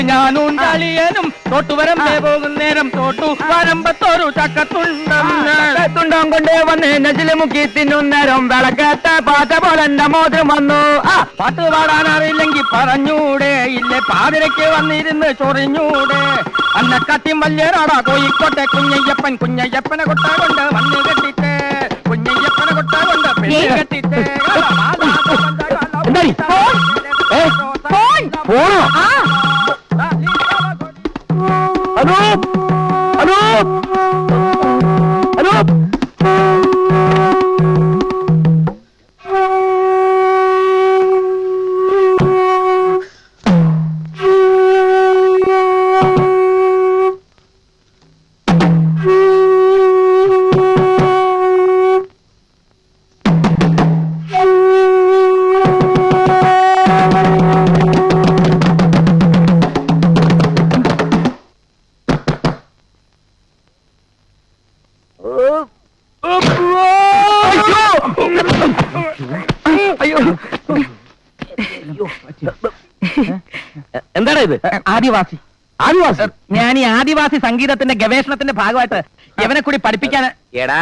ഞാനും കളിയനും തോട്ടുവരം പോകും നേരം തോട്ടു വരമ്പത്തോരു ചക്കത്തുണ്ടം കൊണ്ടേ വന്ന് നെച്ചില് മുക്കി തിന്നുന്നേരം വിളക്കത്തെ പാറ്റ പോലെ എന്റെ മോതിരം വന്നു. പാട്ട് പാടാൻ അറിയില്ലെങ്കിൽ പറഞ്ഞൂടെ, ഇല്ലേ പാതിരയ്ക്ക് വന്നിരുന്ന് ചൊറിഞ്ഞൂടെ. അന്ന കത്തിയും വലിയ നാടാ കോഴിക്കോട്ടെ കുഞ്ഞയ്യപ്പനെ കൊട്ട കൊണ്ട് വന്ന് കെട്ടിട്ട്, കുഞ്ഞയ്യപ്പനെ കൊട്ട കൊണ്ട് പെണ്ണ് കെട്ടിട്ട്. പോണോ? ഹലോ ഹലോ ഹലോ, എന്താണ് ഇത്? ആദിവാസി. ഞാൻ ഈ ആദിവാസി സംഗീതത്തിന്റെ ഗവേഷണത്തിന്റെ ഭാഗമായിട്ട് ഇവനെ കൂടി പഠിപ്പിക്കാൻ. എടാ,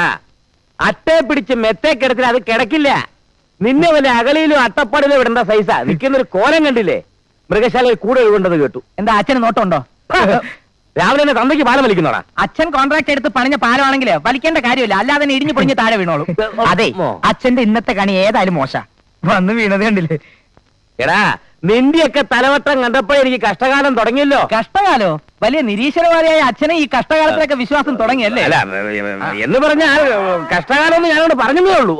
അട്ടയെ പിടിച്ച് മെത്തേ കിടത്തിൽ അത് കിടക്കില്ല. നിന്നെ വല്ല അകളിയിലും അട്ടപ്പാടിലും ഇടേണ്ട സൈസാ. നിൽക്കുന്നൊരു കോലം കണ്ടില്ലേ? മൃഗശാലയിൽ കൂടെ ഒഴുകൊണ്ടത് കേട്ടു. എന്താ അച്ഛന് നോട്ടമുണ്ടോ? രാവിലെ തന്നെ തന്തയ്ക്ക് പാലം വലിക്കുന്നോടാ. അച്ഛൻ കോൺട്രാക്ട് എടുത്ത് പണിഞ്ഞ പാലമാണെങ്കിൽ വലിക്കേണ്ട കാര്യമില്ല, അല്ലാതെ ഇടിഞ്ഞു പൊടിഞ്ഞ് താഴെ വീണോളൂ. അതെ, അച്ഛന്റെ ഇന്നത്തെ കണി ഏതായാലും മോശ. വന്ന് വീണത് കണ്ടില്ലേ? എടാ, നിന്റെയൊക്കെ തലവട്ടം കണ്ടപ്പോ എനിക്ക് കഷ്ടകാലം തുടങ്ങിയല്ലോ. കഷ്ടകാലോ? വലിയ നിരീശ്വരവാദിയായ അച്ഛനെ ഈ കഷ്ടകാലത്തിലൊക്കെ വിശ്വാസം തുടങ്ങിയല്ലേ? എന്ന് പറഞ്ഞാൽ കഷ്ടകാലം എന്ന് ഞാനോട് പറഞ്ഞതേ ഉള്ളൂ.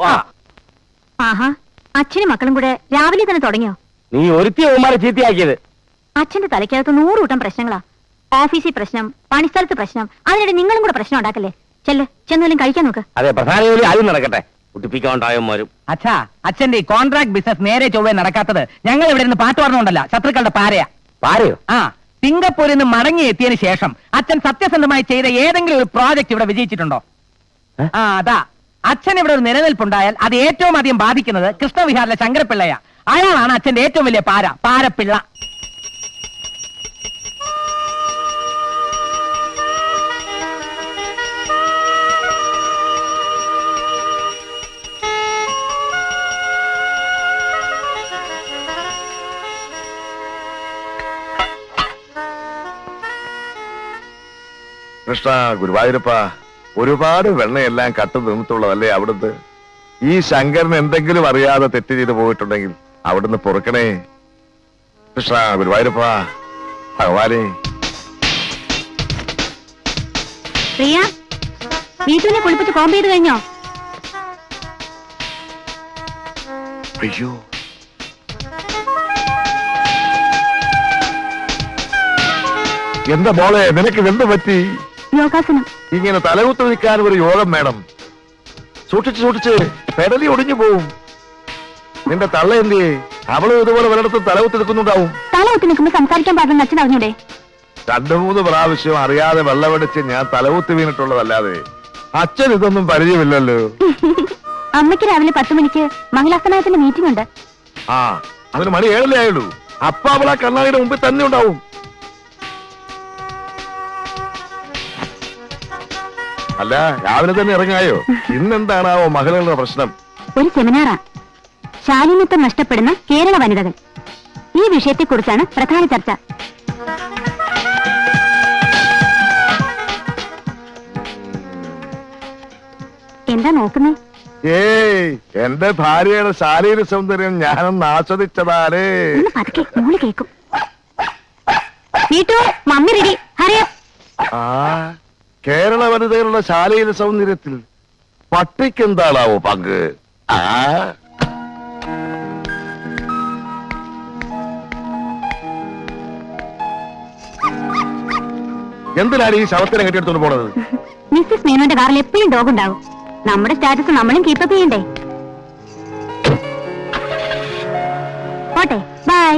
ആഹാ, അച്ഛനും മക്കളും കൂടെ രാവിലെ തന്നെ തുടങ്ങിയോ? നീ ഒരുത്തിയ ഉമ്മാരെ ചീത്തയാക്കിയത്. അച്ഛന്റെ തലയ്ക്കകത്ത് 100 കൂട്ടം പ്രശ്നങ്ങളാ. ഓഫീസിൽ പ്രശ്നം, പണിസ്ഥലത്ത് പ്രശ്നം, അതിനിടെ നിങ്ങളും കൂടെ പ്രശ്നം ഉണ്ടാക്കല്ലേ? ചെന്നോലും കഴിക്കാൻ നോക്ക്. അതെ, പ്രധാന ജോലി ആദ്യം നടക്കട്ടെ. കുട്ടിപ്പിക്കാണ്ടായവന്മാരും. അച്ഛാ, അച്ഛന്റെ ഈ കോൺട്രാക്ട് ബിസിനസ് നേരെ ചൊവ്വേ നടക്കാത്തത് ഞങ്ങൾ ഇവിടെ നിന്ന് പാട്ട് പറഞ്ഞോണ്ടല്ല, ശത്രുക്കളുടെ പാരയാ. പാരയോ? ആ, സിംഗപ്പൂരിൽ നിന്ന് മടങ്ങി എത്തിയതിനു ശേഷം അച്ഛൻ സത്യസന്ധമായി ചെയ്ത ഏതെങ്കിലും ഒരു പ്രോജക്ട് ഇവിടെ വിജയിച്ചിട്ടുണ്ടോ? അതാ, അച്ഛൻ ഇവിടെ ഒരു നിലനിൽപ്പുണ്ടായാൽ അത് ഏറ്റവും അധികം ബാധിക്കുന്നത് കൃഷ്ണവിഹാറിലെ ശങ്കരപ്പിള്ളയാ. അയാളാണ് അച്ഛന്റെ ഏറ്റവും വലിയ പാരപ്പിള്ള. കൃഷ്ണ, ഗുരുവായൂരപ്പ, ഒരുപാട് വെണ്ണയെല്ലാം കട്ടു നിന്നിട്ടുള്ളതല്ലേ അവിടുന്ന്? ഈ ശങ്കരന് എന്തെങ്കിലും അറിയാതെ തെറ്റ് ചെയ്തു പോയിട്ടുണ്ടെങ്കിൽ അവിടുന്ന് പൊറുക്കണേ. കൃഷ്ണ, ഗുരുവായൂരപ്പ, ഭഗവാനെ. പ്രിയ, വീട്ടിനെ കുളിപ്പിച്ച് കോമ്പ് ചെയ്ത് കഴിഞ്ഞോ? അയ്യോ, എന്താ മോളെ, നിനക്ക് എന്ത് പറ്റി? യോഗാസനം. ഇങ്ങനെ തലകുത്ത് നിൽക്കാൻ ഒരു യോഗം വേണം. സൂക്ഷിച്ച് പെടലി ഒടിഞ്ഞു പോവും. നിന്റെ തള്ള എന്തേ? അവളും ഇതുപോലെ പലയിടത്തും തലകുത്ത് നിൽക്കുന്നുണ്ടാവും. തലകുത്തി നിൽക്കുമ്പോ സംസാരിക്കാൻ പാടില്ലെന്ന് അച്ഛൻ അറിഞ്ഞൂടെ? 2-3 പ്രാവശ്യം അറിയാതെ വെള്ളമടിച്ച് ഞാൻ തലകുത്ത് വീണിട്ടുള്ളതല്ലാതെ അച്ഛൻ ഇതൊന്നും പരിചയമില്ലല്ലോ. അമ്മയ്ക്ക് രാവിലെ 10 മണിക്ക് മംഗലാസനത്തിന്റെ മീറ്റിംഗ് ഉണ്ട്. അതിന് മണി 7 ആയുള്ളൂ. അപ്പ അവൾ ആ കണ്ണാടിയുടെ മുമ്പിൽ തന്നെ ഉണ്ടാവും. അല്ല, രാവിലെ തന്നെ ഇറങ്ങായോ? ഇന്നെന്താണാവോ മകളുടെ പ്രശ്നം? ഒരു സെമിനാറാ, ശാലീനത്വം നഷ്ടപ്പെടുന്ന കേരള വനിതകൾ. ഈ വിഷയത്തെക്കുറിച്ചാണ് പ്രധാന ചർച്ച. എന്താ നോക്കുന്നേ? ഏയ്, എന്റെ ഭാര്യയുടെ ശാരീരിക സൗന്ദര്യം ഞാനൊന്ന് ആസ്വദിച്ചതാലേ. മോള് കേക്കും. Mummy ready, ഹറിയ. കേരള വനിതകളുടെ ശാലീന സൗന്ദര്യത്തിൽ പട്ടിക്കെന്താണാവോ പങ്ക്? എന്തിനാണ് ഈ ശവത്തിനെ കെട്ടിയെടുത്തോണ്ട് പോണത്? മിസ്സിസ് മേനോന്റെ കാറിൽ എപ്പോഴും ഡോഗ് ഉണ്ടാവും. നമ്മുടെ സ്റ്റാറ്റസ് നമ്മളും കീപ്പപ്പ് ചെയ്യണ്ടേ. പോട്ടെ, ബൈ.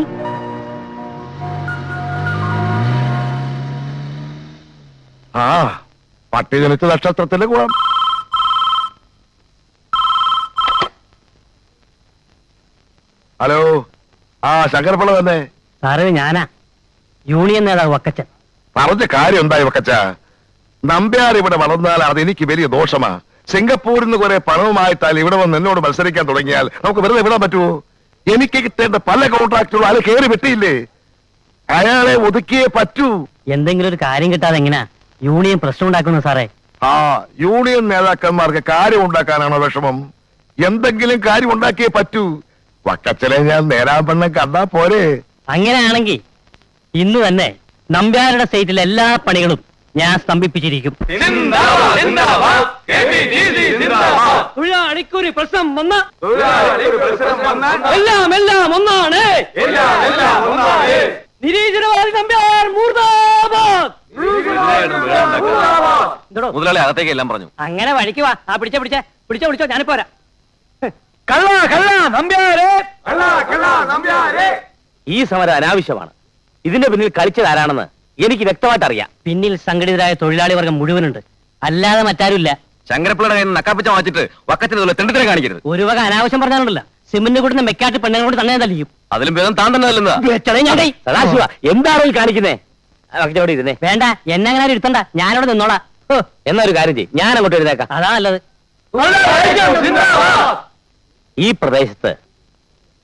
ആ പട്ടി ജനിച്ച നക്ഷത്രത്തിന്റെ ഗുണം. ഹലോ, ആ ശങ്കരപ്പിള്ള തന്നെ. സാറേ ഞാനാ, യൂണിയൻ നേതാവ് വക്കച്ചൻ. പറഞ്ഞ കാര്യം ഉണ്ടായി വക്കച്ച. നമ്പ്യാർ ഇവിടെ വളർന്നാൽ അത് എനിക്ക് വലിയ ദോഷമാ. സിംഗപ്പൂരിൽ നിന്ന് കുറെ പണവുമായിട്ടാൽ ഇവിടെ വന്ന് എന്നോട് മത്സരിക്കാൻ തുടങ്ങിയാൽ നമുക്ക് വെറുതെ വിടാൻ പറ്റുമോ? എനിക്ക് കിട്ടേണ്ട പല കോൺട്രാക്റ്റുകളും അയാൾ കയറി വെട്ടിയില്ലേ. അയാളെ ഒതുക്കിയേ പറ്റൂ. എന്തെങ്കിലും ഒരു കാര്യം കിട്ടാതെ എങ്ങനെയാ യൂണിയൻ പ്രശ്നം ഉണ്ടാക്കുന്നു സാറേ? ആ യൂണിയൻ നേതാക്കന്മാർക്ക് കാര്യം ഉണ്ടാക്കാനാണോ വിഷമം? എന്തെങ്കിലും കാര്യം ഉണ്ടാക്കിയേ പറ്റൂ. വക്കച്ചനെ ഞാൻ നേരാൻ പെണ്ണം കണ്ടാ പോരെ. അങ്ങനെയാണെങ്കിൽ ഇന്ന് തന്നെ നമ്പ്യാരുടെ സൈറ്റിലെ എല്ലാ പണികളും ഞാൻ സ്തംഭിപ്പിച്ചിരിക്കും. തൊഴിലാളിക്കൊരു പ്രശ്നം വന്ന എല്ലാം എല്ലാം ഒന്നാണ്. നിരീശ്വരവാദി നമ്പ്യാർ മൂർദാബാദ്. മുതലാളി അകത്തേക്ക് എല്ലാം പറഞ്ഞു. അങ്ങനെ വഴിക്ക് വാ. ആ പിടിച്ചോ ഞാനിപ്പോ വരാം. കള്ള നമ്പ്യാരെ. ഈ സമരം അനാവശ്യമാണ്. ഇതിന്റെ പിന്നിൽ കളിച്ചത് ആരാണെന്ന് എനിക്ക് വ്യക്തമായിട്ട് അറിയാം. പിന്നിൽ സംഘടിതരായ തൊഴിലാളി വർഗം മുഴുവനുണ്ട്, അല്ലാതെ മറ്റാരുമില്ല. ശങ്കരപ്പിള്ളയുടെ കയ്യിൽ നിന്ന് നക്കാപ്പിച്ച വാങ്ങിച്ചിട്ട് വക്കത്തിന് തെണ്ടിത്തരം കാണിക്കരുത്. ഒരു വക അനാവശ്യം പറഞ്ഞാലുണ്ടല്ല, സിമന്റ് കൂടുന്ന മെക്കാട്ട് പെണ്ണുങ്ങൾ കൂടി തന്നെ തല്ലിയും. അതിലും ഭേദം താൻ തന്നെ നല്ലുന്നതാ. സദാശിവ, എന്താണോ ഈ കാണിക്കുന്നേ? അവിടെ ഇരുന്നേ. വേണ്ട, എന്നെ അങ്ങനെ ഇരുത്തണ്ട, ഞാനവിടെ നിന്നോളാം. എന്നാ ഒരു കാര്യം ചെയ്യും, ഞാൻ അങ്ങോട്ട് എഴുന്നേക്കാം. അതാ നല്ലത്. ഈ പ്രദേശത്ത്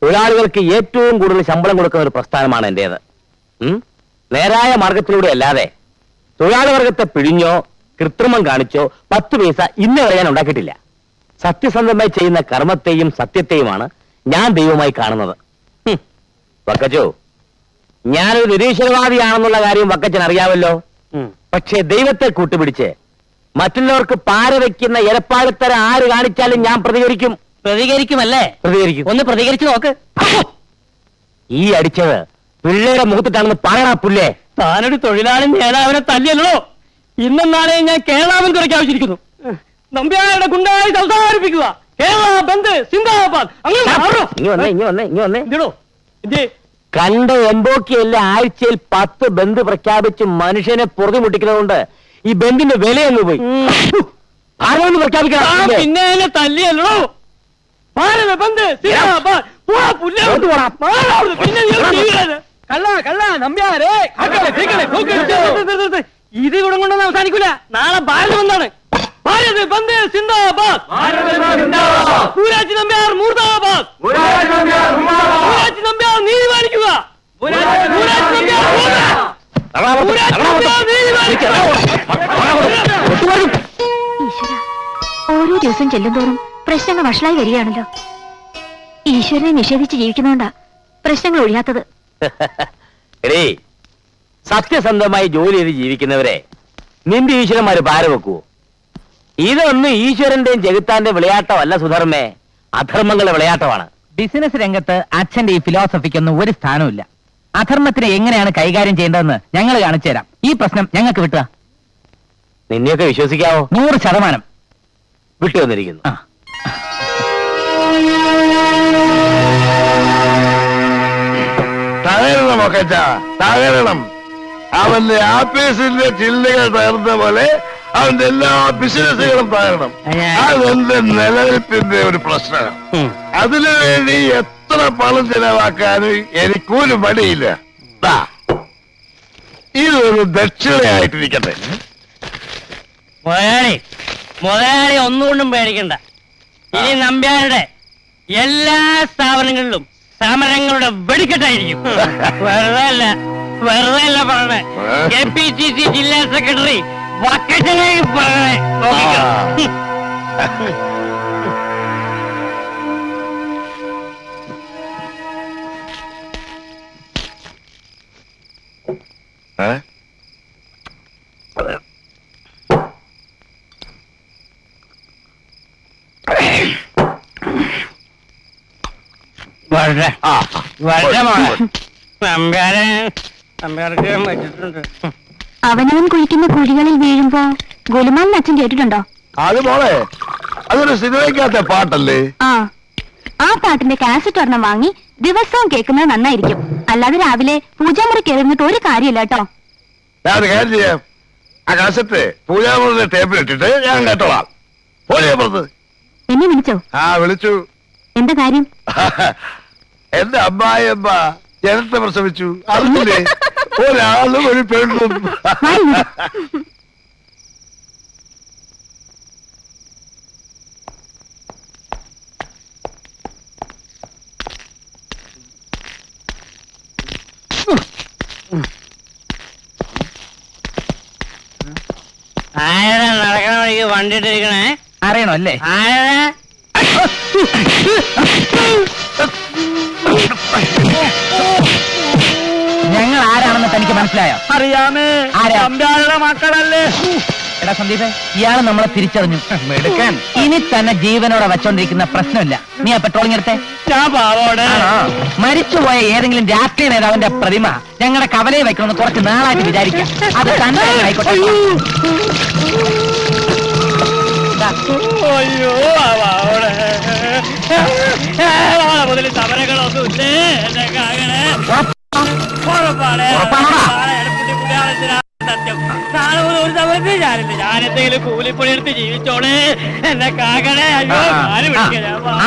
തൊഴിലാളികൾക്ക് ഏറ്റവും കൂടുതൽ ശമ്പളം കൊടുക്കുന്ന ഒരു പ്രസ്ഥാനമാണ് എന്റേത്. നേരായ മാർഗത്തിലൂടെ അല്ലാതെ തൊഴിലാളി വർഗത്തെ പിഴിഞ്ഞോ കൃത്രിമം കാണിച്ചോ 10 പൈസ ഇന്ന് വരെ ഞാൻ ഉണ്ടാക്കിയിട്ടില്ല. സത്യസന്ധമായി ചെയ്യുന്ന കർമ്മത്തെയും സത്യത്തെയുമാണ് ഞാൻ ദൈവമായി കാണുന്നത്. വക്കച്ചോ, ഞാനൊരു നിരീശ്വരവാദിയാണെന്നുള്ള കാര്യം വക്കച്ചൻ അറിയാമല്ലോ. പക്ഷേ ദൈവത്തെ കൂട്ടുപിടിച്ച് മറ്റുള്ളവർക്ക് പാര വയ്ക്കുന്ന എരപ്പാടിത്തരം ആര് കാണിച്ചാലും ഞാൻ പ്രതികരിക്കുമല്ലേ? പ്രതികരിക്കും. ഒന്ന് പ്രതികരിച്ചു നോക്ക്. ഈ അടിച്ചത് പിള്ളേരുടെ മുഖത്തിട്ടാണെന്ന് പറയണ പുല്ലേ. താനൊരു തൊഴിലാളി നേതാവിനെ തല്ലിയല്ലോ. ഇന്നും നാളെ ഞാൻ കേരളാവിൽ കുറയ്ക്കാവശ്യരിക്കുന്നു. നമ്പ്യാരുടെ ഗുണ്ടായി സംസാരിപ്പിക്കുക. കേരള ബന്ദ് സിന്ദാബാദ്. കണ്ട എംബോക്കിയല്ല ആഴ്ചയിൽ 10 ബന്ദ് പ്രഖ്യാപിച്ച് മനുഷ്യനെ പൊറുതി മുട്ടിക്കുന്നതുകൊണ്ട് ഈ ബന്ദിന്റെ വിലയൊന്നു പോയി. ആരോന്ന് പ്രഖ്യാപിക്കണം. പിന്നെ തല്ലിയല്ലോ. ഭാരത ബന്ദ് സിന്ദാബാദ്. കള്ള നമ്പ്യാരെ. ഇത് ഇവിടെ കൊണ്ടൊന്നും അവസാനിക്കൂല. നാളെ ഭാരത ബന്ദാണ്. ഭാരത് ബന്ദ് സിന്ദാബാദ്. പൂരാച്ചി നമ്പ്യാർ മൂർദാബാദ്. പൂരാച്ചി നമ്പ്യാർ നീതി പാലിക്കുക. ഈശ്വര, ഓരോ ദിവസം ചെല്ലുന്തോറും പ്രശ്നങ്ങൾ വഷളായി വരികയാണല്ലോ. ഈശ്വരനെ നിഷേധിച്ച് ജീവിക്കുന്നോണ്ടാ പ്രശ്നങ്ങൾ ഒഴിയാത്തത്. എടേ, സത്യസന്ധമായി ജോലി ചെയ്ത് ജീവിക്കുന്നവരെ നിന്റെ ഈശ്വരന്മാര് പാര വെക്കുവോ? ഇതൊന്നും ഈശ്വരന്റെയും ജഗത്താന്റെയും വിളയാട്ടമല്ല സുധർമ്മേ, അധർമ്മങ്ങളുടെ വിളയാട്ടമാണ്. ബിസിനസ് രംഗത്ത് അച്ഛന്റെ ഈ ഫിലോസഫിക്കൊന്നും ഒരു സ്ഥാനമില്ല. അധർമ്മത്തിനെ എങ്ങനെയാണ് കൈകാര്യം ചെയ്യേണ്ടതെന്ന് ഞങ്ങൾ കാണിച്ചു തരാം. ഈ പ്രശ്നം ഞങ്ങൾക്ക് വിട്ടുക. നിന്നെയൊക്കെ വിശ്വസിക്കാവോ? 100% വിട്ടു വന്നിരിക്കുന്നു. തകരണം ഒക്കച്ച, തകരണം. അവന്റെ ആഫീസിന്റെ ചില്ലുകൾ തകർന്ന പോലെ അവന്റെ എല്ലാ ബിസിനസ്സുകളും തകരണം. അതെന്റെ നിലനിൽപ്പിന്റെ ഒരു പ്രശ്നം. അതിനു വേണ്ടി എത്ര പണം ചെലവാക്കാനും എനിക്കൊരു മടിയില്ല. ഇതൊരു ദക്ഷിണയായിട്ടിരിക്കട്ടെ. മുതലാളി ഒന്നുകൊണ്ടും പേടിക്കണ്ട. ഇനി നമ്പ്യാരുടെ എല്ലാ സ്ഥാപനങ്ങളിലും സമരങ്ങളുടെ വെടിക്കെട്ടായിരിക്കും. വെറുതെ അല്ല പറഞ്ഞേ. KPCC ജില്ലാ സെക്രട്ടറി വക്കച്ചനെ പറഞ്ഞേ. അവനവൻ കുഴിക്കുന്ന കുഴികളിൽ വീഴുമ്പോ ഗുലുമാലിന് അച്ഛൻ കേട്ടിട്ടുണ്ടോ? അത് മോളെ അതൊരു സിനിമയ്ക്കകത്തെ പാട്ടല്ലേ? ആ പാട്ടിന്റെ കാസറ്റ് ഒരെണ്ണം വാങ്ങി ദിവസവും കേൾക്കുന്നത് നന്നായിരിക്കും. അല്ലാതെ രാവിലെ പൂജാമുറി കയറുന്നിട്ട് ഒരു കാര്യമില്ല കേട്ടോ. ഞാൻ കാര്യം ചെയ്യാം, ആ കാസറ്റ് പൂജാമുറിയുടെ ടേബിൾ ഇട്ടിട്ട് ഞാൻ കേട്ടോളാം. പോലെ പുറത്ത്. എന്നെ വിളിച്ചോ? ആ വിളിച്ചു. എന്താ കാര്യം? എന്റെ അമ്മായിയമ്മ ജനത്തെ പ്രസവിച്ചു. അറിഞ്ഞില്ലേ? ഒരാളും ഒരു പെണ്ണും. ആരാ നടക്കണ വഴിക്ക് വണ്ടിട്ടിരിക്കണേ? അറിയണോ അല്ലേ? ആരാ? ഞങ്ങൾ ആരാണെന്ന് തനിക്ക് മനസ്സിലായോ? അറിയാമേ. ആരാ? മക്കളല്ലേ? എടാ സന്ദീപേ, ഇയാള് നമ്മളെ തിരിച്ചറിഞ്ഞു. എടുക്കാൻ ഇനി തന്നെ ജീവനോടെ വെച്ചോണ്ടിരിക്കുന്ന പ്രശ്നമില്ല. നീ ആ പെട്രോളിംഗ് എടുത്തേ. മരിച്ചുപോയ ഏതെങ്കിലും രാഷ്ട്രീയ നേതാവിന്റെ പ്രതിമ ഞങ്ങളുടെ കവലയിൽ വെക്കണമെന്ന് കുറച്ച് നാളായിട്ട് വിചാരിക്കാം. അത് തന്നെ ആയിക്കോട്ടെ. അയ്യോ മുതൽ സമരങ്ങളൊന്നുമില്ലേ? എന്നെ കാകണേ. സത്യം നാളെ മുതൽ ഒരു സമരത്തിൽ ഞാനില്ല. ഞാനെന്തെങ്കിലും കൂലിപ്പണിയെടുത്ത് ജീവിച്ചോളെ. എന്നെ കാകണേ. അയ്യോ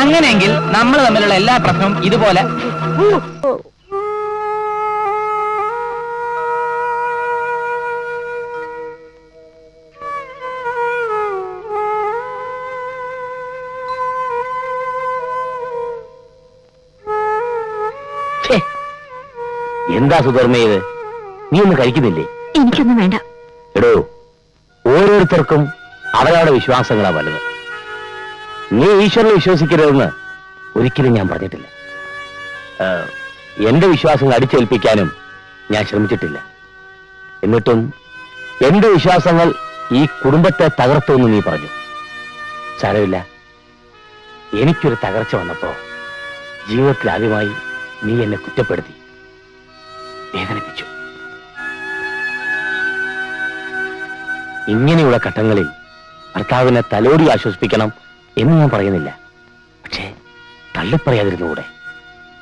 അങ്ങനെയെങ്കിൽ നമ്മൾ തമ്മിലുള്ള എല്ലാ പ്രശ്നവും ഇതുപോലെ എന്താ സുധർമ്മ ഇത്? നീ ഒന്നും കഴിക്കുന്നില്ലേ? എനിക്കൊന്നും വേണ്ട. എടോ, ഓരോരുത്തർക്കും അവരവരുടെ വിശ്വാസങ്ങളാ വലുത്. നീ ഈശ്വരനെ വിശ്വസിക്കരുതെന്ന് ഒരിക്കലും ഞാൻ പറഞ്ഞിട്ടില്ല. എന്റെ വിശ്വാസങ്ങൾ അടിച്ചേൽപ്പിക്കാനും ഞാൻ ശ്രമിച്ചിട്ടില്ല. എന്നിട്ടും എന്റെ വിശ്വാസങ്ങൾ ഈ കുടുംബത്തെ തകർത്തുവെന്ന് നീ പറഞ്ഞു. സാരമില്ല, എനിക്കൊരു തകർച്ച വന്നപ്പോ ജീവിതത്തിൽ ആദ്യമായി നീ എന്നെ കുറ്റപ്പെടുത്തി, വേദനിപ്പിച്ചു. ഇങ്ങനെയുള്ള ഘട്ടങ്ങളിൽ ഭർത്താവിനെ തലോടി ആശ്വസിപ്പിക്കണം എന്ന് ഞാൻ പറയുന്നില്ല. പക്ഷേ തള്ളിപ്പറയാതിരുന്നുകൂടെ?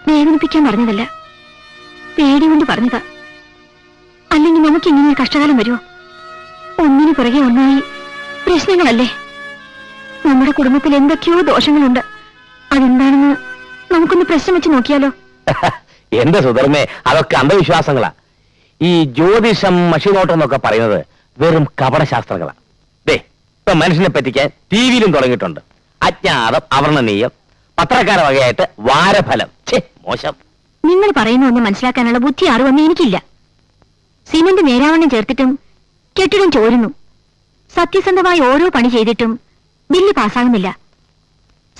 വേദനിപ്പിക്കാൻ പറഞ്ഞതല്ല, പേടി കൊണ്ട് പറഞ്ഞതാ. അല്ലെങ്കിൽ നമുക്ക് ഇങ്ങനെ കഷ്ടകാലം വരുമോ? ഒന്നിനു പുറകെ ഒന്നായി പ്രശ്നങ്ങളല്ലേ? നമ്മുടെ കുടുംബത്തിൽ എന്തൊക്കെയോ ദോഷങ്ങളുണ്ട്. അതെന്താണെന്ന് നമുക്കൊന്ന് പ്രശ്നം വെച്ച് നോക്കിയാലോ? എന്റെ സുധർമ്മേ, അതൊക്കെ അന്ധവിശ്വാസങ്ങളാ. ഈ ജ്യോതിഷം മഷിനോട്ടം എന്നൊക്കെ പറയുന്നത് വെറും കപടശാസ്ത്രങ്ങളാ. ദേ, ഇപ്പൊ മനുഷ്യനെ പറ്റിക്കാൻ ടിവിയിലും തുടങ്ങിയിട്ടുണ്ട്. അജ്ഞാതം, അവർണനീയം, പത്രക്കാര വകയായിട്ട് വാരഫലം. മോശം. നിങ്ങൾ പറയുന്ന ഒന്ന് മനസ്സിലാക്കാനുള്ള ബുദ്ധി അറിവൊന്നും എനിക്കില്ല. സിമന്റ് നേരാവണ്ണം ചേർത്തിട്ടും കെട്ടിടം ചോരുന്നു. സത്യസന്ധമായി ഓരോ പണി ചെയ്തിട്ടും ബില്ല് പാസ്സാകുന്നില്ല.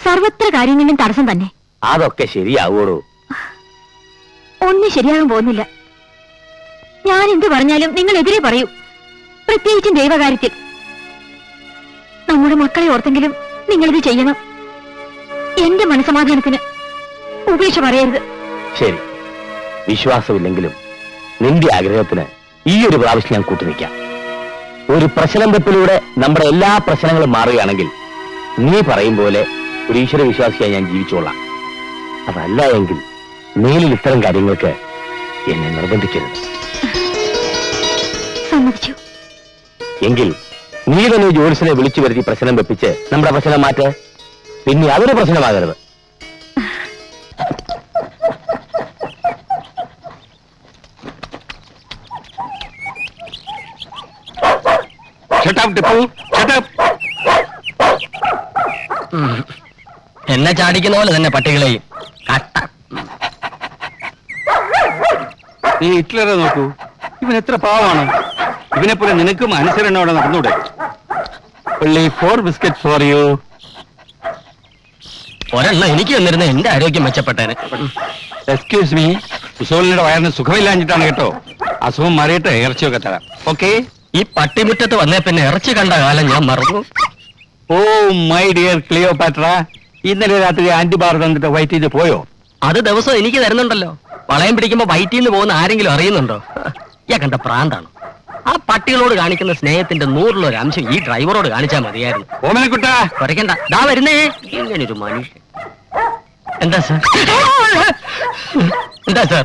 സർവത്ര കാര്യങ്ങളിലും തടസ്സം തന്നെ. അതൊക്കെ ശരിയാവൂടൂ? ഒന്നും ശരിയാകാൻ പോകുന്നില്ല. ഞാൻ എന്ത് പറഞ്ഞാലും നിങ്ങൾ എതിരെ പറയൂ, പ്രത്യേകിച്ചും ദൈവകാര്യത്തിൽ. നമ്മുടെ മക്കളെ ഓർത്തെങ്കിലും നിങ്ങളിത് ചെയ്യണം. എന്റെ മനസമാധാനത്തിന് ഉപേക്ഷ പറയരുത്. ശരി, വിശ്വാസമില്ലെങ്കിലും നിന്റെ ആഗ്രഹത്തിന് ഈ ഒരു പ്രാവശ്യം ഞാൻ കൂട്ടുനിൽക്കാം. ഒരു പ്രശ്നത്തിലൂടെ നമ്മുടെ എല്ലാ പ്രശ്നങ്ങളും മാറുകയാണെങ്കിൽ നീ പറയും പോലെ ഒരു ഈശ്വര വിശ്വാസിയായി ഞാൻ ജീവിച്ചോളാം. അതല്ല എങ്കിൽ മേലിൽ ഇത്തരം കാര്യങ്ങൾക്ക് എന്നെ നിർബന്ധിക്കരുത്. സമ്മതിച്ചു. എങ്കിൽ നീ തന്നെ ജോലിസിനെ വിളിച്ചു വരുത്തി പ്രശ്നം വെപ്പിച്ച് നമ്മുടെ പ്രശ്നം മാറ്റ്. പിന്നെ അതൊരു പ്രശ്നമാകരുത്. എന്നെ ചാടിക്കുന്ന പോലെ തന്നെ പട്ടികളെയും. നീ ഹിറ്റ്ലറെ നോക്കൂ, ഇവൻ എത്ര പാവാണ്. ഇവനെ പോലെ നിനക്കും അനുസരണയോടെ നടന്നൂടെ? only 4 biscuits for you. ഒരെണ്ണം എനിക്ക് വന്നിരുന്ന എന്റെ ആരോഗ്യം മെച്ചപ്പെട്ടേനെ. എക്സ്ക്യൂസ് മീ, കുസോലിന്റെ വയറിന് സുഖമില്ലാഞ്ഞിട്ടാണ് കേട്ടോ. അസുഖം മാറിയിട്ട് ഇറച്ചിയൊക്കെ തരാം. ഓക്കെ? ഈ പട്ടിമുറ്റത്ത് വന്നേ പിന്നെ ഇറച്ചി കണ്ട കാലം ഞാൻ മറന്നു. ഓ മൈ ഡിയർ ക്ലിയോപാട്ര, ഇന്നലെ രാത്രി ആന്റിബാർ തന്നിട്ട് വൈറ്റ് ചെയ്ത് പോയോ? അത് ദിവസം എനിക്ക് തരുന്നുണ്ടല്ലോ. വളയം പിടിക്കുമ്പോ വയറ്റിൽ നിന്ന് പോകുന്ന ആരെങ്കിലും അറിയുന്നുണ്ടോ? ഞാൻ കണ്ട പ്രാന്താണ്. ആ പട്ടികളോട് കാണിക്കുന്ന സ്നേഹത്തിന്റെ 100-ൽ1 അംശം ഈ ഡ്രൈവറോട് കാണിച്ചാൽ മതിയായിരുന്നു. ഓമനക്കുട്ട, കുറയ്ക്കണ്ട, ദാ വരുന്നേ. ഇങ്ങനൊരു മനുഷ്യൻ. എന്താ സാർ? എന്താ സാർ?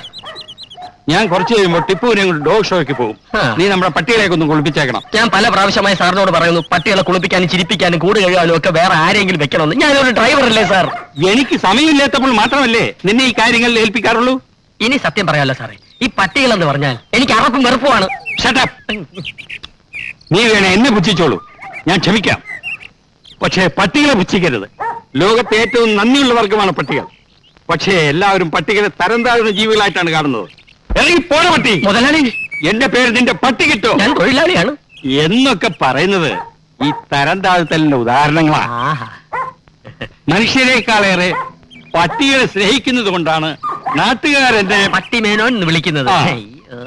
ഞാൻ കുറച്ച് കഴിയുമ്പോൾ ടിപ്പുവിനെ കൊണ്ട് ഡോഗ് ഷോയ്ക്ക് പോകും. ആ. നീ നമ്മുടെ പട്ടികളെയൊക്കെ ഒന്ന് കുളിപ്പിച്ചേക്കണം. ഞാൻ പല പ്രാവശ്യമായി സാറിനോട് പറയുന്നു, പട്ടികളെ കുളിപ്പിക്കാനും ചിരിപ്പിക്കാനും കൂട് കഴുകാനും ഒക്കെ വേറെ ആരെങ്കിലും വെക്കണമെന്ന്. ഞാനൊരു ഡ്രൈവറല്ലേ സാർ? എനിക്ക് സമയമില്ലാത്തപ്പോൾ മാത്രമല്ലേ നിന്നെ ഈ കാര്യങ്ങളിൽ ഏൽപ്പിക്കാറുള്ളൂ. ഇനി സത്യം പറയാമല്ലോ സാറേ, ഈ പട്ടികളെന്ന് പറഞ്ഞാൽ എനിക്ക് അറപ്പും വെറുപ്പുമാണ്. Shut up. നീ വേണേ എന്നെ പുച്ഛിച്ചോളൂ, ഞാൻ ക്ഷമിക്കാം. പക്ഷേ പട്ടികളെ പുച്ഛിക്കരുത്. ലോകത്തെ ഏറ്റവും നന്ദിയുള്ള വർഗമാണ് പട്ടികൾ. പക്ഷേ എല്ലാവരും പട്ടികളെ തരം താഴ്ന്ന ജീവികളായിട്ടാണ് കാണുന്നത്. ഇറങ്ങി പോണ പട്ടി. മുതലാളി, എന്റെ പേര് നിന്റെ പട്ടി കിട്ടോ ഞാൻ തൊഴിലാളിയാണ്. എന്നൊക്കെ പറയുന്നത് ഈ തരം താഴ്ത്തലിന്റെ ഉദാഹരണങ്ങളാ. ആഹാ. മനുഷ്യരെക്കാളേറെ പട്ടികളെ സ്നേഹിക്കുന്നത് കൊണ്ടാണ് നാട്ടുകാരെന്നെ പട്ടി മേനോൻ എന്ന് വിളിക്കുന്നത്. ആ. അയ്യോ.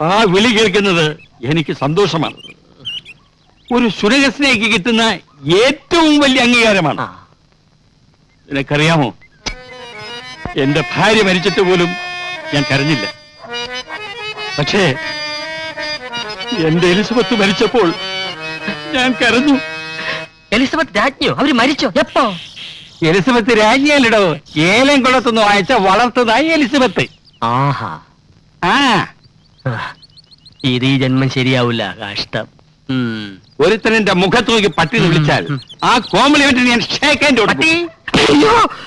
ആ വിളി കേൾക്കുന്നത് എനിക്ക് സന്തോഷമാണ്. ഒരു സുരകസ്നേഹിക്ക് കിട്ടുന്ന ഏറ്റവും വലിയ അംഗീകാരമാണ്. ആ. നിനക്കറിയാമോ, എന്റെ ഭാര്യ മരിച്ചിട്ട് പോലും ഞാൻ കരഞ്ഞില്ല. പക്ഷേ എന്റെ എലിസബത്ത് മരിച്ചപ്പോൾ ഞാൻ കരഞ്ഞു. എലിസബത്ത് രാജ്ഞിയോ? അവര് മരിച്ചോ? എപ്പോ? എലിസബത്ത് രാജ്ഞിയല്ലടോ, ഏലം കുളത്തുനിന്ന് വായിച്ച വളർത്തതായി എലിസബത്ത്. ആഹാ. ആ ഇത് ഈ ജന്മം ശരിയാവില്ല. കഷ്ടം. ഒരുത്തൻ എന്റെ മുഖത്ത് നോക്കി പട്ടി എന്ന് വിളിച്ചാൽ ആ കോംപ്ലിമെന്റ് ഞാൻ ഷേക്ക് ഹാൻഡ് കൊടുക്കും.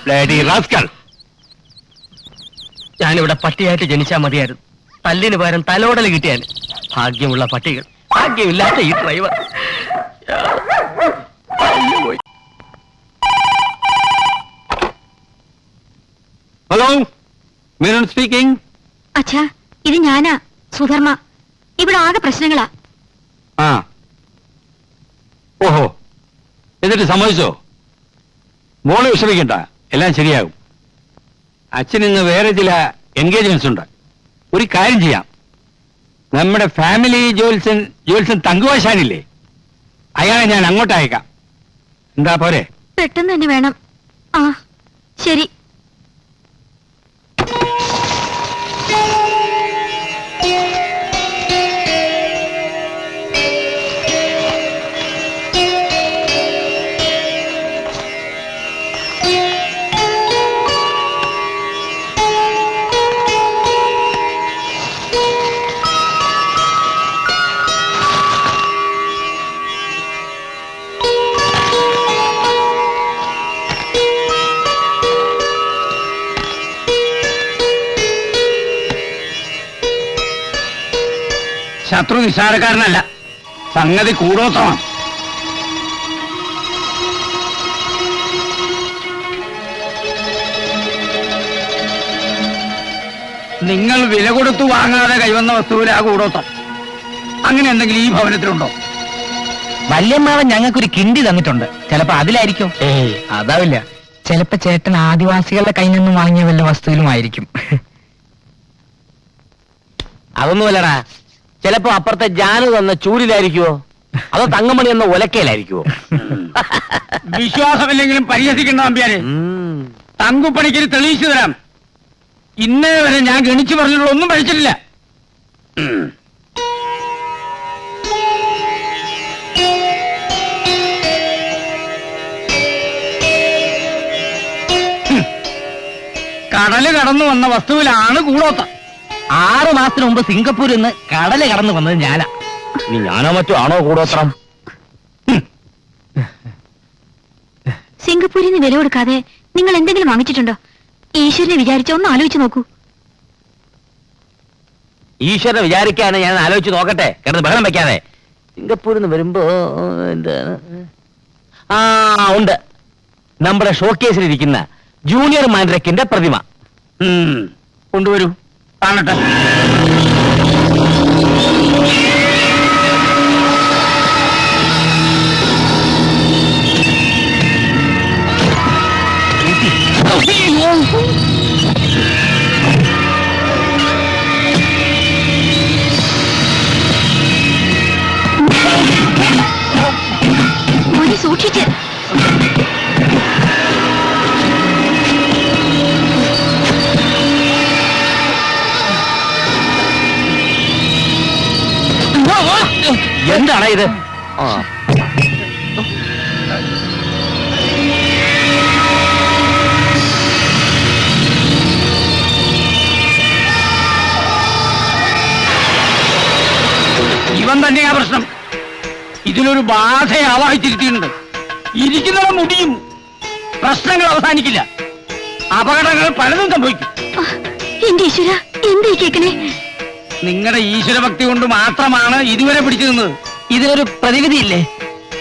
Bloody rascal. ഞാനിവിടെ പട്ടിയായിട്ട് ജനിച്ചാ മതിയായിരുന്നു. തല്ലിന് പകരം തലോടൽ കിട്ടിയാൽ. ഭാഗ്യമുള്ള പട്ടികൾ, ഭാഗ്യമില്ലാത്ത ഈ ഡ്രൈവർ. Hello, Menon speaking. അച്ഛാ, ഇത് ഞാനാ, സുധർമ്മ. ഇവിടെ ആകെ പ്രശ്നങ്ങളാ. ആ, ഓഹോ, എന്നിട്ട് സമ്മതിച്ചോ? മോള് വിഷമിക്കണ്ട, എല്ലാം ശരിയാകും. അച്ഛൻ ഇന്ന് വേറെ ചില എൻഗേജ്മെന്റ്സ് ഉണ്ട്. ഒരു കാര്യം ചെയ്യാം, നമ്മുടെ ഫാമിലി ജോൽസൻ തങ്കുവാശാനില്ലേ, അയാളെ ഞാൻ അങ്ങോട്ട് അയക്കാം. എന്താ പോരെ? പെട്ടെന്ന് തന്നെ വേണം. ആ, ശരി. ശത്രു നിസ്സാരക്കാരനല്ല, സംഗതി കൂടോത്രമാണ്. നിങ്ങൾ വില കൊടുത്തു വാങ്ങാതെ കൈവന്ന വസ്തുവിൽ ആ കൂടോത്രം. അങ്ങനെ എന്തെങ്കിലും ഈ ഭവനത്തിലുണ്ടോ? വല്യമ്മാവൻ ഞങ്ങൾക്കൊരു കിണ്ടി തന്നിട്ടുണ്ട്. ചിലപ്പോ അതിലായിരിക്കും. അതാവില്ല. ചിലപ്പോ ചേട്ടൻ ആദിവാസികളുടെ കയ്യിൽ നിന്നും വാങ്ങിയ വല്ല വസ്തുവിലുമായിരിക്കും. അതൊന്നുമല്ലടാ, ചിലപ്പോ അപ്പുറത്തെ ജാനു തന്ന ചൂരിലായിരിക്കുവോ, അതോ തങ്കമണി എന്ന ഒലക്കയിലായിരിക്കുവോ? വിശ്വാസമില്ലെങ്കിലും പരിഹസിക്കണ്ട നമ്പ്യാരെ. തങ്കുപ്പണിക്ക് തെളിയിച്ചു തരാം. ഇന്നേ വരെ ഞാൻ ഗണിച്ചു പറഞ്ഞിട്ടുള്ള ഒന്നും പഠിച്ചിട്ടില്ല. കടല് കടന്നു വന്ന വസ്തുവിലാണ് കൂടോത്തം. 6 മാസത്തിന് മുമ്പ് സിംഗപ്പൂരിൽ നിന്ന് കടല് കടന്നു വന്നത് ഞാനാ. ഇനി ഞാനോ മറ്റോ ആണോ കൂടോത്രം? സിംഗപ്പൂരിൽ നിന്ന് വില കൊടുക്കാതെ നിങ്ങൾ എന്തെങ്കിലും വാങ്ങിച്ചിട്ടുണ്ടോ? ഈശ്വരനെ വിചാരിച്ച ഒന്ന് ആലോചിച്ച് നോക്കൂ. ഈശ്വരനെ വിചാരിക്കാണ് ഞാൻ ആലോചിച്ച് നോക്കട്ടെ, കിടന്ന് ബഹളം വെക്കാതെ. സിംഗപ്പൂരിൽ നിന്ന് വരുമ്പോ എന്താണ്? ആ, ഉണ്ട്, നമ്മുടെ ഷോക്കേസിലിരിക്കുന്ന ജൂനിയർ മാൻഡ്രക്കിന്റെ പ്രതിമ. കൊണ്ടുവരൂ, കാണട്ടെ. മോനെ സൂക്ഷിച്ച്. എന്താണ് ഇത്? ആ. ഇവൻ തന്നെയാ പ്രശ്നം. ഇതിലൊരു ബാധയെ ആവാഹിച്ചിരുത്തിയിട്ടുണ്ട്. ഇരിക്കുന്നവൻ മുടിയും. പ്രശ്നങ്ങൾ അവസാനിക്കില്ല. അപകടങ്ങൾ പലതും സംഭവിക്കും. എന്റെ ഈശ്വര, എന്താ കേക്കണേ? നിങ്ങളുടെ ഈശ്വരഭക്തി കൊണ്ട് മാത്രമാണ് ഇതുവരെ പിടിച്ചു നിന്നത്. ഇതിനൊരു പ്രതിവിധിയില്ലേ?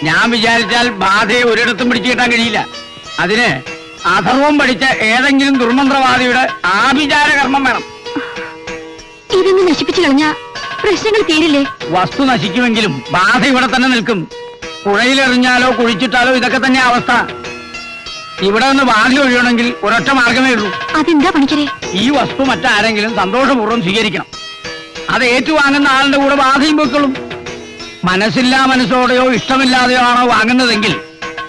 ഞാൻ വിചാരിച്ചാൽ ബാധയെ ഒരിടത്തും പിടിച്ചു കിട്ടാൻ കഴിയില്ല. അതിന് അധർവം പഠിച്ച ഏതെങ്കിലും ദുർമന്ത്രവാദിയുടെ ആഭിചാര കർമ്മം വേണം. ഇതൊന്ന് നശിപ്പിച്ചു കളഞ്ഞ പ്രശ്നങ്ങൾ തീരില്ലേ? വസ്തു നശിക്കുമെങ്കിലും ബാധ ഇവിടെ തന്നെ നിൽക്കും. പുഴയിലെറിഞ്ഞാലോ കുഴിച്ചിട്ടാലോ ഇതൊക്കെ തന്നെ അവസ്ഥ. ഇവിടെ നിന്ന് ബാധ ഒഴിയണമെങ്കിൽ ഒരൊറ്റ മാർഗമേ ഉള്ളൂ. അതെന്താ പണിക്കരെ? ഈ വസ്തു മറ്റാരെങ്കിലും സന്തോഷപൂർവ്വം സ്വീകരിക്കണം. അത് ഏറ്റുവാങ്ങുന്ന ആളുടെ കൂടെ ബാധയും പോയിക്കൊള്ളും. മനസ്സില്ലാ മനസ്സോടെയോ ഇഷ്ടമില്ലാതെയോ ആണോ വാങ്ങുന്നതെങ്കിൽ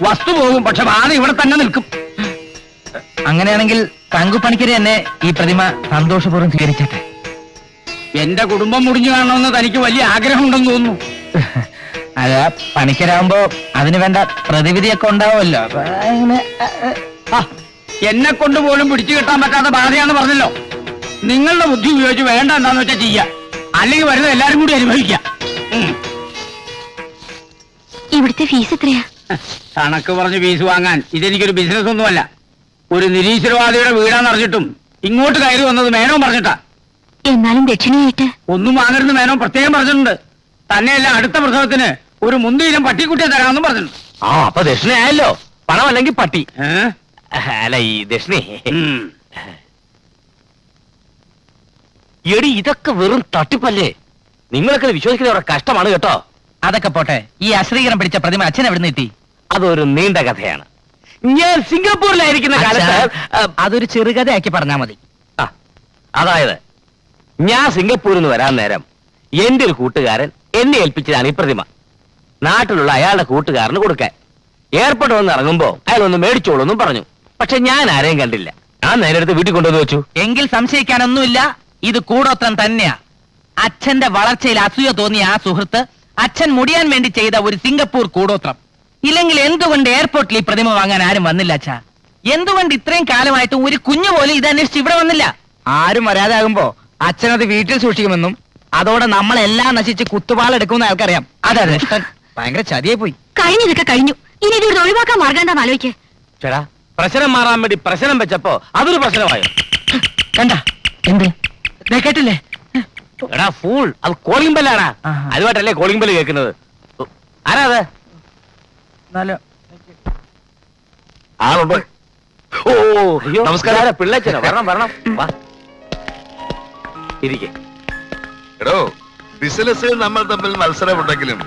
വസ്തു പോകും, പക്ഷെ ബാധ ഇവിടെ തന്നെ നിൽക്കും. അങ്ങനെയാണെങ്കിൽ തങ്കുപണിക്കര് തന്നെ ഈ പ്രതിമ സന്തോഷപൂർവ്വം സ്വീകരിച്ചട്ടെ. എന്റെ കുടുംബം മുടിഞ്ഞു കാണണമെന്ന് തനിക്ക് വലിയ ആഗ്രഹമുണ്ടെന്ന് തോന്നുന്നു. അത് പണിക്കരാകുമ്പോ അതിന് വേണ്ട പ്രതിവിധിയൊക്കെ ഉണ്ടാവുമല്ലോ. അപ്പൊ അങ്ങനെ ആ, എന്നെ കൊണ്ട് പോലും പിടിച്ചു കിട്ടാൻ പറ്റാത്ത ബാധയാന്ന് പറഞ്ഞല്ലോ. നിങ്ങളുടെ ബുദ്ധി ഉപയോഗിച്ച് വേണ്ട എന്താന്ന് വെച്ചാൽ ചെയ്യാം, അല്ലെങ്കിൽ വരുന്നത് എല്ലാരും കൂടി അനുഭവിക്കാം. ഇവിടുത്തെ ഫീസ് എത്രയാ? കണക്ക് പറഞ്ഞ് ഫീസ് വാങ്ങാൻ ഇതെനിക്കൊരു ബിസിനസ് ഒന്നുമല്ല. ഒരു നിരീശ്വരവാദിയുടെ വീടാന്ന് അറിഞ്ഞിട്ടും ഇങ്ങോട്ട് കയറി വന്നത് മേനോൻ പറഞ്ഞിട്ടാ. എന്നാലും ദക്ഷിണയായിട്ട് ഒന്നും വാങ്ങരുത് മേനോൻ പ്രത്യേകം പറഞ്ഞിട്ടുണ്ട്. തന്നെയല്ല അടുത്ത പ്രസവത്തിന് ഒരു മുന്തിയിലും പട്ടിക്കുട്ടിയെ തരാമെന്നും പറഞ്ഞിട്ടുണ്ട്. ആ, അപ്പൊ ദക്ഷിണയായല്ലോ. പണം അല്ലെങ്കിൽ പട്ടി. അല്ല, ഈ ദക്ഷിണേ. എടി, ഇതൊക്കെ വെറും തട്ടിപ്പല്ലേ. നിങ്ങളൊക്കെ വിശ്വസിക്കുന്നവരുടെ കഷ്ടമാണ് കേട്ടോ. അതൊക്കെ പോട്ടെ, ഈ അശ്രീകരം പിടിച്ച പ്രതിമ അച്ഛൻ എവിടുന്ന് കിട്ടി? അതൊരു നീണ്ട കഥയാണ്. ഞാൻ സിംഗപ്പൂരിലായിരിക്കുന്ന കാലത്ത് അതൊരു ചെറുകഥയാക്കി പറഞ്ഞാ മതി. ആ, അതായത് ഞാൻ സിംഗപ്പൂരിൽ നിന്ന് വരാൻ നേരം എന്റെ ഒരു കൂട്ടുകാരൻ എന്നെ ഏൽപ്പിച്ചതാണ് ഈ പ്രതിമ. നാട്ടിലുള്ള അയാളുടെ കൂട്ടുകാരന് കൊടുക്കാൻ. എയർപോർട്ട് വന്ന് ഇറങ്ങുമ്പോ അയാൾ ഒന്ന് മേടിച്ചോളൂന്നും പറഞ്ഞു. പക്ഷെ ഞാൻ ആരെയും കണ്ടില്ല. ഞാൻ നേരെ എടുത്ത് വീട്ടിൽ കൊണ്ടുവന്ന് വെച്ചു. എങ്കിൽ സംശയിക്കാനൊന്നുമില്ല, ഇത് കൂടോത്രം തന്നെയാ. അച്ഛന്റെ വളർച്ചയിൽ അസൂയ തോന്നിയ ആ സുഹൃത്ത് അച്ഛൻ മുടിയാൻ വേണ്ടി ചെയ്ത ഒരു സിംഗപ്പൂർ കൂടോത്രം. ഇല്ലെങ്കിൽ എന്തുകൊണ്ട് എയർപോർട്ടിൽ ഈ പ്രതിമ വാങ്ങാൻ ആരും വന്നില്ല അച്ഛാ? എന്തുകൊണ്ട് ഇത്രയും കാലമായിട്ട് ഒരു കുഞ്ഞു പോലും ഇതന്വേഷിച്ച് ഇവിടെ വന്നില്ല? ആരും വരാതാകുമ്പോ അച്ഛനത് വീട്ടിൽ സൂക്ഷിക്കുമെന്നും അതോടെ നമ്മളെല്ലാം നശിച്ച് കുത്തുപാളെടുക്കുമെന്ന് അയാൾക്കറിയാം. അതെ അതെ, ഭയങ്കര ചതിയെ പോയി. കഴിഞ്ഞതൊക്കെ കഴിഞ്ഞു. ഇനി ഇത് ഒഴിവാക്കാൻ മാർഗം എന്താന്ന് ആലോചിക്ക്. ചേടാ, പ്രശ്നം മാറാൻ വേണ്ടി പ്രശ്നം വെച്ചപ്പോ അതൊരു പ്രശ്നമായോ? കണ്ട എന്ത് കേട്ടില്ലേ? എടാ ഫൂൾ, അത് കോളിംഗ് ബെല്ലാടാ. ആഹാ. അതുമായിട്ടല്ലേ കോളിംഗ് ബെല്ല് കേൾക്കുന്നത്. ആരാ അത്? ആളുണ്ട്. ഓ, അയ്യോ, നമസ്കാരം. ഇതാരാ? പിള്ളേച്ചനോ? വരണം വരണം, വാ ഇരിക്കെ. എടോ, ബിസിനസ്സിൽ നമ്മൾ തമ്മിൽ മത്സരമുണ്ടെങ്കിലും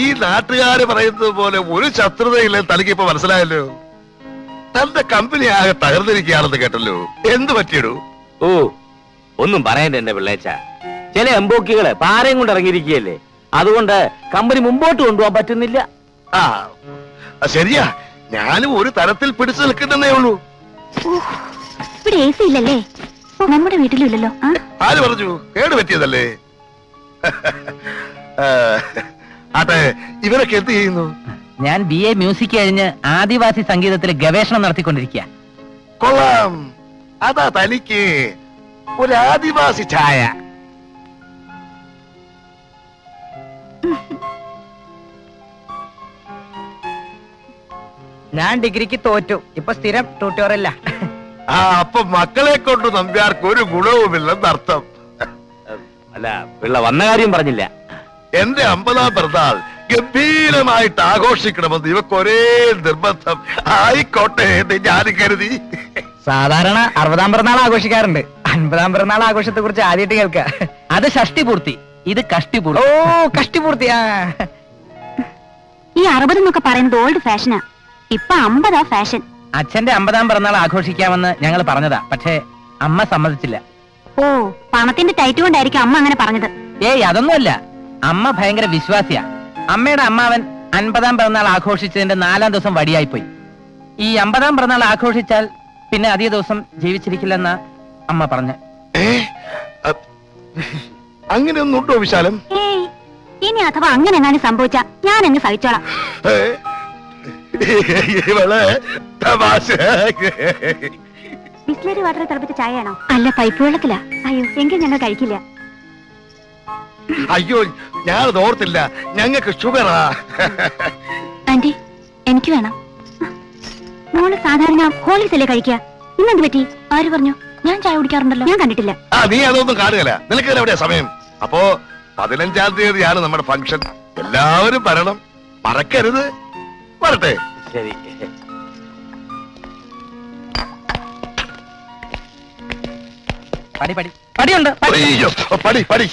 ഈ നാട്ടുകാര് പറയുന്നത് പോലെ ഒരു ശത്രുതയില്ല. തനിക്ക് ഇപ്പൊ മനസ്സിലായല്ലോ. തന്റെ കമ്പനി ആകെ തകർന്നിരിക്കുകയാണെന്ന് കേട്ടല്ലോ. എന്ത് പറ്റിയിടൂ? ഓ, ഒന്നും പറയണ്ട എന്റെ പിള്ളേച്ച. ചില എംബോക്കികള് പാരയും കൊണ്ട് ഇറങ്ങിയിരിക്കുകയല്ലേ. അതുകൊണ്ട് കമ്പനി മുമ്പോട്ട് കൊണ്ടുപോകാൻ പറ്റുന്നില്ല. ആ, ശരിയാ. ഞാനും ഒരു തരത്തിൽ പിടിച്ചു നിൽക്കുന്നേ ഉള്ളൂ. ഇവിടെ AC ഇല്ലല്ലേ? നമ്മുടെ വീട്ടിലില്ലല്ലോ. ആര് പറഞ്ഞു? കേട് പറ്റിയതല്ലേ. ആട്ടെ, ഇവരൊക്കെ എന്ത് ചെയ്യുന്നു? ഞാൻ BA മ്യൂസിക് കഴിഞ്ഞ് ആദിവാസി സംഗീതത്തിൽ ഗവേഷണം നടത്തിക്കൊണ്ടിരിക്കുക. കൊള്ളാം. അതാ തനിക്ക് ഒരു ആദിവാസി ഛായ. ഞാൻ ഡിഗ്രിക്ക് തോറ്റു. ഇപ്പൊ സ്ഥിരം ട്യൂട്ടോറിയല്ല. ആ, അപ്പൊ മക്കളെ കൊണ്ട് നമ്പ്യാർക്ക് ഒരു ഗുണവുമില്ലെന്നർത്ഥം. അല്ല, പിള്ള വന്ന കാര്യം പറഞ്ഞില്ല. എന്റെ 50ാം പിറന്നാൾ ഗംഭീരമായിട്ട് ആഘോഷിക്കണമെന്ന് ഇവക്കൊരേ നിർബന്ധം. ആയിക്കോട്ടെ എന്ന് ഞാൻ കരുതി. സാധാരണ 60ാം പിറന്നാൾ ആഘോഷിക്കാറുണ്ട്. 50ാം പിറന്നാൾ ആഘോഷത്തെ കുറിച്ച് ആദ്യമായിട്ട് കേൾക്ക. അത് ഷഷ്ടിപൂർത്തി, ഇത് ഓ, കഷ്ടിപൂർത്തി. കഷ്ടിപൂർത്തിയാ. ഈ 60 എന്നൊക്കെ പറയുന്നത് ഓൾഡ് ഫാഷനാ. ഇപ്പൊ 50 ഫാഷൻ. അച്ഛന്റെ 50ാം പിറന്നാൾ ആഘോഷിക്കാമെന്ന് ഞങ്ങൾ പറഞ്ഞതാ, പക്ഷേ അമ്മ സമ്മതിച്ചില്ല. ഓ, പണത്തിന്റെ ടൈറ്റ് കൊണ്ടായിരിക്കും അമ്മ അങ്ങനെ പറഞ്ഞത്. ഏയ്, അതൊന്നുമല്ല. അമ്മ ഭയങ്കര വിശ്വാസിയാ. അമ്മയുടെ അമ്മാവൻ 50ാം പിറന്നാൾ ആഘോഷിച്ചതിന്റെ 4ാം ദിവസം വടിയായിപ്പോയി. ഈ 50ാം പിറന്നാൾ ആഘോഷിച്ചാൽ പിന്നെ അധിക ദിവസം ജീവിച്ചിരിക്കില്ലെന്ന അമ്മ പറഞ്ഞ്. അങ്ങനെയൊന്നുണ്ടോ വിശാലം? ഏയ്, ഇനി അഥവാ അങ്ങനെ എങ്ങാനും സംഭവിച്ചാ ഞാൻ അങ്ങ് സഹിച്ചോളാം. ഇവള് തമാശ. ബിസ്ലറി വാട്ടർ തിളപ്പിച്ച ചായയാണോ? അല്ല, പൈപ്പ് വെള്ളത്തിലാ. അയ്യോ, എങ്കിൽ ഞങ്ങൾ കഴിക്കില്ല. അയ്യോ, ഞാനത് ഓർത്തില്ല. ഞങ്ങൾക്ക് ഷുഗറാ. ആന്റി, എനിക്ക് വേണം. മോള് സാധാരണ ഹോളിസല്ലേ കഴിക്കുക, ഇന്നെന്ത് പറ്റി? ആര് പറഞ്ഞു? ഞാൻ ചായ കുടിക്കാറുണ്ടല്ലോ. ഞാൻ കണ്ടിട്ടില്ല. നീ അതൊന്നും കാണുകയില്ല. നിനക്ക് എവിടെയാ സമയം? അപ്പോ 15-ാം തീയതിയാണ് നമ്മുടെ ഫംഗ്ഷൻ. എല്ലാവരും വരണം, മറക്കരുത്. വരട്ടെ. ശരി. പടി പടി പടിയുണ്ട്. അയ്യോ, പടി പടി.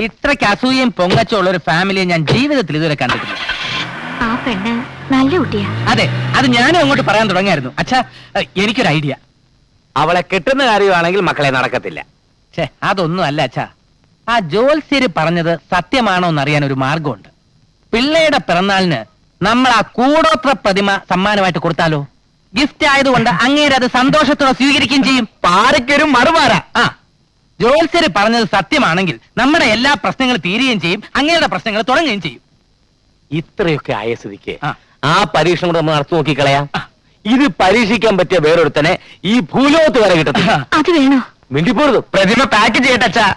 ഇത്രയ്ക്ക് അസൂയയും പൊങ്ങച്ചുള്ള ഒരു ഫാമിലിയെ ഞാൻ ജീവിതത്തിൽ ഇതുവരെ കണ്ടിട്ടില്ല. ആ പെണ്ണ് നല്ല കുട്ടിയാ. അതെ, അത് ഞാനും അങ്ങോട്ട് പറയാൻ തുടങ്ങിയായിരുന്നു. അച്ഛാ, എനിക്കൊരു ഐഡിയ. അവളെ കിട്ടുന്ന കാര്യമാണെങ്കിൽ മക്കളെ നടക്കത്തില്ല. ഛേ, അതൊന്നും അല്ല അച്ഛാ. ആ ജോത്സ്യര് പറഞ്ഞത് സത്യമാണോ എന്നറിയാൻ ഒരു മാർഗമുണ്ട്. പിള്ളയുടെ പിറന്നാളിന് നമ്മൾ ആ കൂടോത്ര പ്രതിമ സമ്മാനമായിട്ട് കൊടുത്താലോ? ഗിഫ്റ്റ് ആയതുകൊണ്ട് അങ്ങേര് അത് സന്തോഷത്തോടെ സ്വീകരിക്കുകയും ചെയ്യും. പാരയ്ക്കൊരു മറുപാര. ആ, ജോത്സ്യര് പറഞ്ഞത് സത്യമാണെങ്കിൽ നമ്മുടെ എല്ലാ പ്രശ്നങ്ങളും തീരുകയും ചെയ്യും, അങ്ങേരുടെ പ്രശ്നങ്ങൾ തുടങ്ങുകയും ചെയ്യും. ഇത്രയൊക്കെ ആയ സ്ഥിതിക്ക് ആ. ആ പരീക്ഷണം കൂടെ നമ്മൾ നടത്തി നോക്കിക്കളയാം. ഇത് പരീക്ഷിക്കാൻ പറ്റിയ വേറൊരുത്തനെ ഈ ഭൂലോകത്ത് വരെ കിട്ടത്തില്ല. അത് വേണോ? മിണ്ടിപ്പോരുത്. പ്രതിമ പാക്ക് ചെയ്യട്ടെ അച്ഛാ.